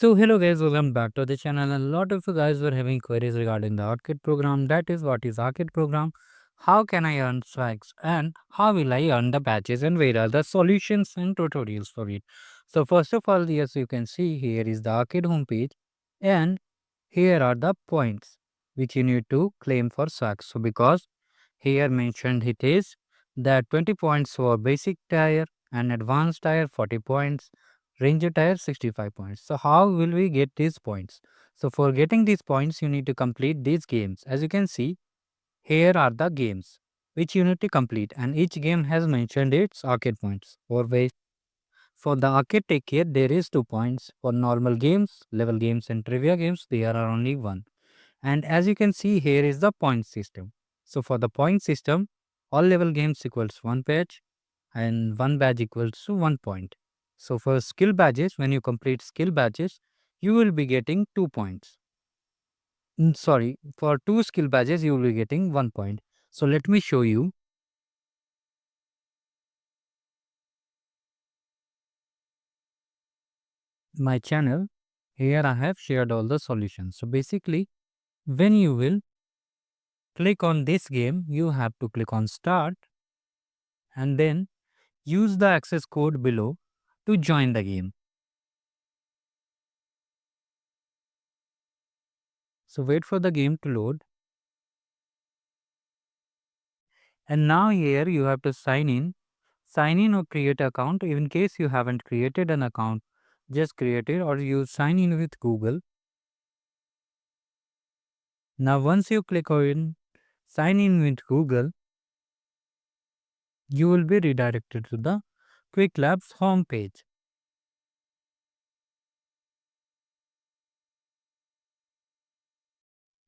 So hello guys, welcome back to the channel. A lot of you guys were having queries regarding the arcade program. That is, what is arcade program? How can I earn swags? And how will I earn the badges? And where are the solutions and tutorials for it? So first of all, yes, you can see here is the arcade homepage, and here are the points which you need to claim for swags. So because here mentioned it is that 20 points for basic tier and advanced tier 40 points, ranger tier 65 points. So how will we get these points? So for getting these points you need to complete these games. As you can see, here are the games which you need to complete, and each game has mentioned its arcade points. For the arcade take care, there is 2 points. For normal games, level games and trivia games, there are only 1. And as you can see, here is the point system. So for the point system, all level games equals 1 badge and 1 badge equals to 1 point. So for skill badges, when you complete skill badges, you will be getting 2 points. Sorry, for 2 skill badges, you will be getting 1 point. So let me show you my channel. Here I have shared all the solutions. So basically, when you will click on this game, you have to click on start and then use the access code below to join the game. So wait for the game to load. And now here you have to sign in. Sign in or create account. In case you haven't created an account, just create it, or you sign in with Google. Now once you click on sign in with Google, you will be redirected to the Qwiklabs homepage.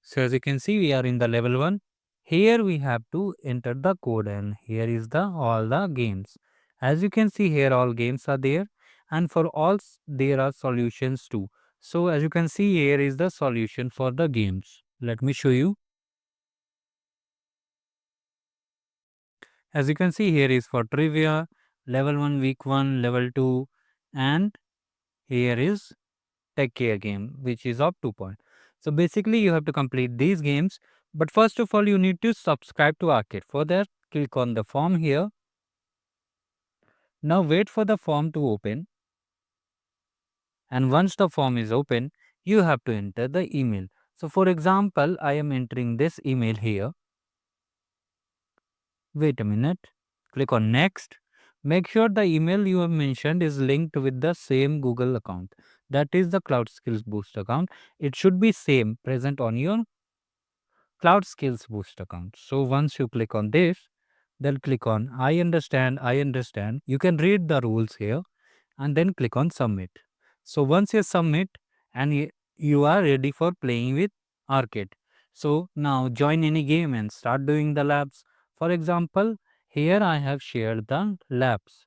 So as you can see, we are in the level 1. Here we have to enter the code, and here is the all the games. As you can see here, all games are there, and for all there are solutions too. So as you can see, here is the solution for the games. Let me show you. As you can see, here is for trivia, level 1, week 1, level 2, and here is tech care game, which is of 2 points. So basically, you have to complete these games. But first of all, you need to subscribe to Arcade. For that, click on the form here. Now wait for the form to open. And once the form is open, you have to enter the email. So for example, I am entering this email here. Wait a minute. Click on next. Make sure the email you have mentioned is linked with the same Google account. That is the Cloud Skills Boost account. It should be same present on your Cloud Skills Boost account. So once you click on this, then click on I understand, I understand. You can read the rules here and then click on submit. So once you submit and you are ready for playing with Arcade. So now join any game and start doing the labs. For example, here I have shared the labs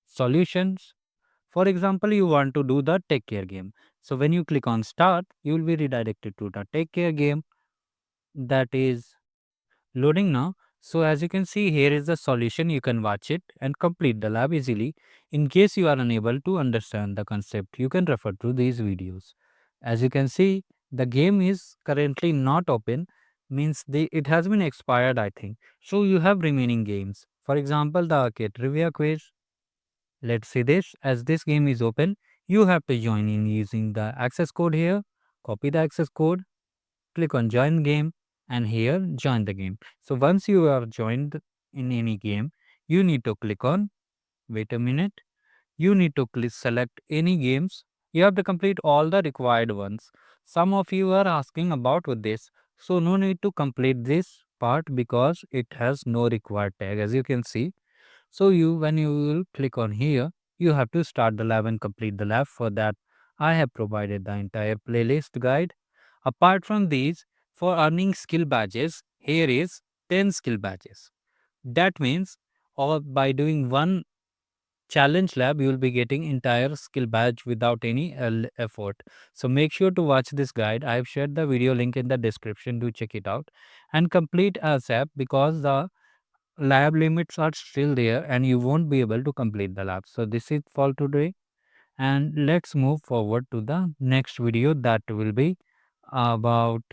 solutions. For example, you want to do the take care game. So when you click on start, you will be redirected to the take care game, that is loading now. So as you can see, here is the solution. You can watch it and complete the lab easily. In case you are unable to understand the concept, you can refer to these videos. As you can see, the game is currently not open, means it has been expired, I think. So you have remaining games. For example, the arcade trivia quiz. Let's see this. As this game is open, you have to join in using the access code here. Copy the access code, click on join game, and here join the game. So once you are joined in any game, you need to click on, wait a minute, you need to click select any games. You have to complete all the required ones. Some of you are asking about with this, so no need to complete this part because it has no required tag, as you can see. So when you will click on here, you have to start the lab and complete the lab. For that, I have provided the entire playlist guide. Apart from these, for earning skill badges, here is 10 skill badges. That means, or by doing one challenge lab, you will be getting entire skill badge without any effort. So make sure to watch this guide. I have shared the video link in the description. Do check it out and complete ASAP because the lab limits are still there and you won't be able to complete the lab. So this is for today. And let's move forward to the next video, that will be about